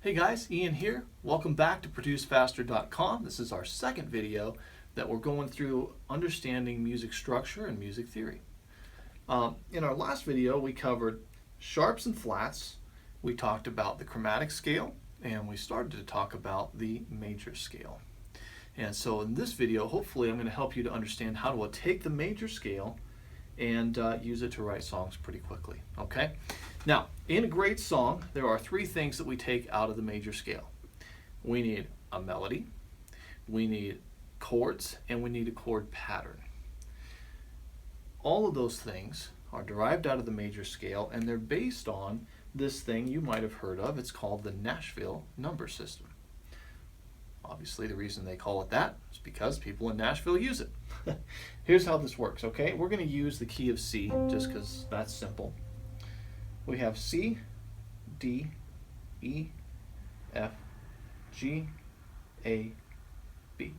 Hey guys, Ian here. Welcome back to ProduceFaster.com. This is our second video that we're going through understanding music structure and music theory. In our last video, we covered sharps and flats. We talked about the chromatic scale, and we started to talk about the major scale. And so in this video, hopefully I'm going to help you to understand how to take the major scale and use it to write songs pretty quickly. Okay? Now, in a great song, there are three things that we take out of the major scale. We need a melody, we need chords, and we need a chord pattern. All of those things are derived out of the major scale, and they're based on this thing you might have heard of. It's called the Nashville number system. Obviously, the reason they call it that is because people in Nashville use it. Here's how this works, okay? We're going to use the key of C just because that's simple. We have C, D, E, F, G, A, B.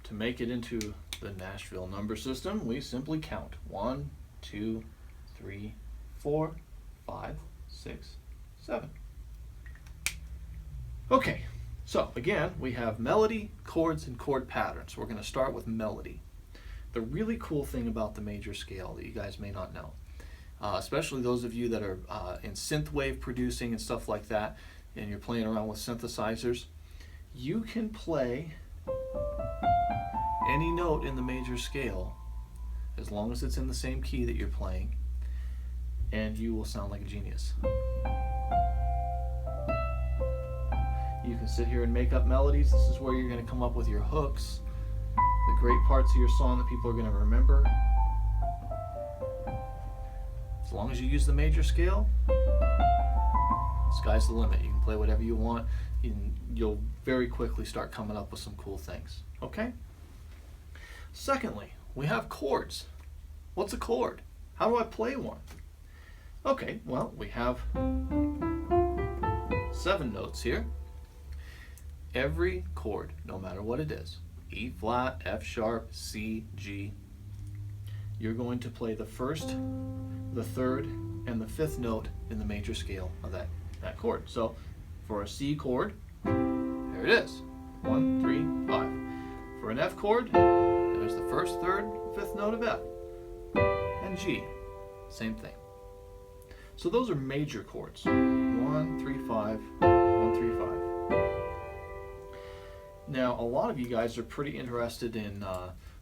To make it into the Nashville number system, we simply count 1, 2, 3, 4, 5, 6, 7. Okay, so again, we have melody, chords, and chord patterns. We're going to start with melody. The really cool thing about the major scale that you guys may not know, especially those of you that are in synthwave producing and stuff like that, and you're playing around with synthesizers, you can play any note in the major scale as long as it's in the same key that you're playing, and you will sound like a genius. You can sit here and make up melodies. This is where you're going to come up with your hooks, the great parts of your song that people are going to remember. As long as you use the major scale, sky's the limit. You can play whatever you want, and you'll very quickly start coming up with some cool things. Okay? Secondly, we have chords. What's a chord? How do I play one? Okay, well, we have 7 notes here. Every chord, no matter what it is, E flat, F sharp, C, G, you're going to play the first, the third, and the fifth note in the major scale of that chord. So for a C chord, there it is, 1, 3, 5. For an F chord, there's the first, third, fifth note of F. And G, same thing. So those are major chords, 1, 3, 5, 1, 3, 5. Now, a lot of you guys are pretty interested in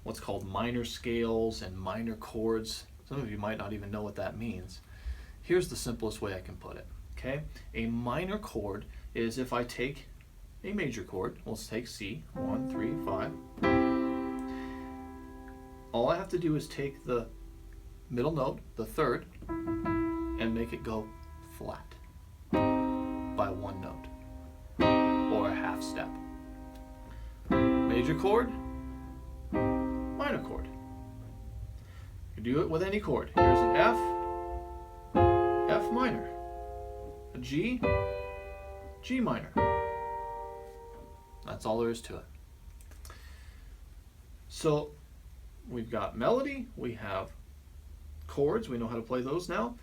what's called minor scales and minor chords. Some of you might not even know what that means. Here's the simplest way I can put it. Okay, a minor chord is if I take a major chord. Let's take C, 1, 3, 5. All I have to do is take the middle note, the third, and make it go flat by 1 note or a half step. Major chord, minor chord. You do it with any chord. Here's an F, F minor. A G, G minor. That's all there is to it. So we've got melody, we have chords, we know how to play those now.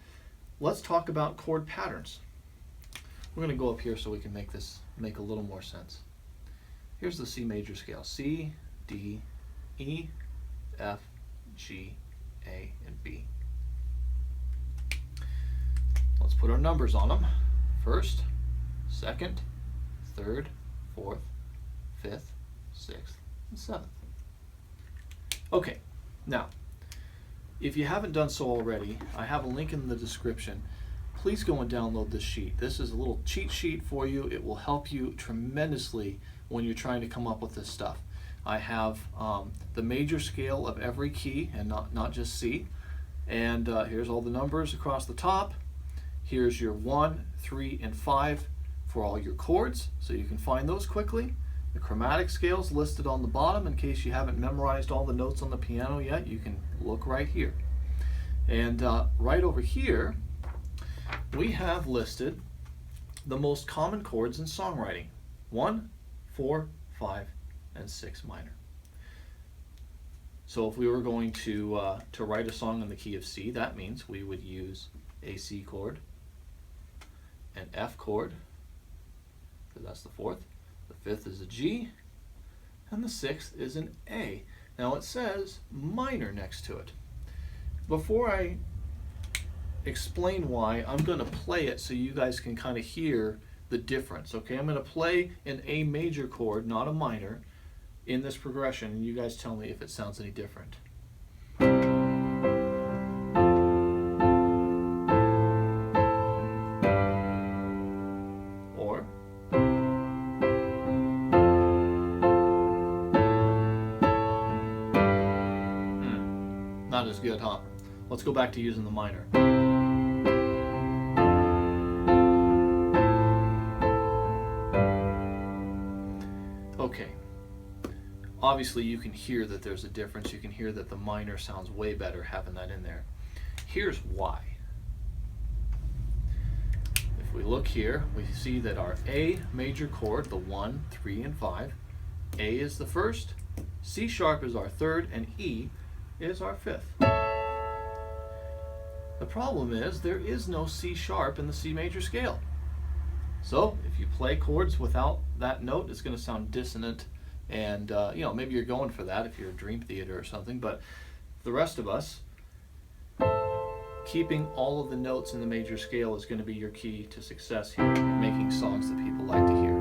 Let's talk about chord patterns. We're going to go up here so we can make this make a little more sense. Here's the C major scale. C, D, E, F, G, A, and B. Let's put our numbers on them. First, second, third, fourth, fifth, sixth, and seventh. Okay, now, if you haven't done so already, I have a link in the description. Please go and download this sheet. This is a little cheat sheet for you. It will help you tremendously when you're trying to come up with this stuff. I have the major scale of every key and not just C. And here's all the numbers across the top. Here's your 1, 3, and 5 for all your chords, so you can find those quickly. The chromatic scales listed on the bottom in case you haven't memorized all the notes on the piano yet. You can look right here. And right over here, we have listed the most common chords in songwriting. 1, 4, 5, and 6 minor. So if we were going to write a song in the key of C, that means we would use a C chord, an F chord, because that's the fourth. The fifth is a G, and the sixth is an A. Now it says minor next to it. Before I explain why, I'm going to play it so you guys can kind of hear the difference. Okay, I'm going to play an A major chord, not a minor, in this progression, and you guys tell me if it sounds any different. Or not as good, huh? Let's go back to using the minor. Okay. Obviously you can hear that there's a difference. You can hear that the minor sounds way better having that in there. Here's why. If we look here, we see that our A major chord, the 1, 3, and 5, A is the first, C sharp is our third, and E is our fifth. The problem is there is no C sharp in the C major scale. So if you play chords without that note, it's going to sound dissonant, and you know, maybe you're going for that if you're a Dream Theater or something, but the rest of us, keeping all of the notes in the major scale is going to be your key to success here in making songs that people like to hear.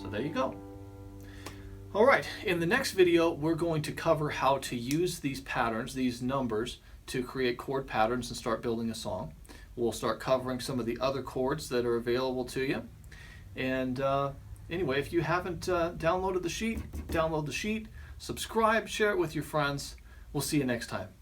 So there you go. All right, in the next video, we're going to cover how to use these patterns, these numbers, to create chord patterns and start building a song. We'll start covering some of the other chords that are available to you. And anyway, if you haven't downloaded the sheet, download the sheet, subscribe, share it with your friends. We'll see you next time.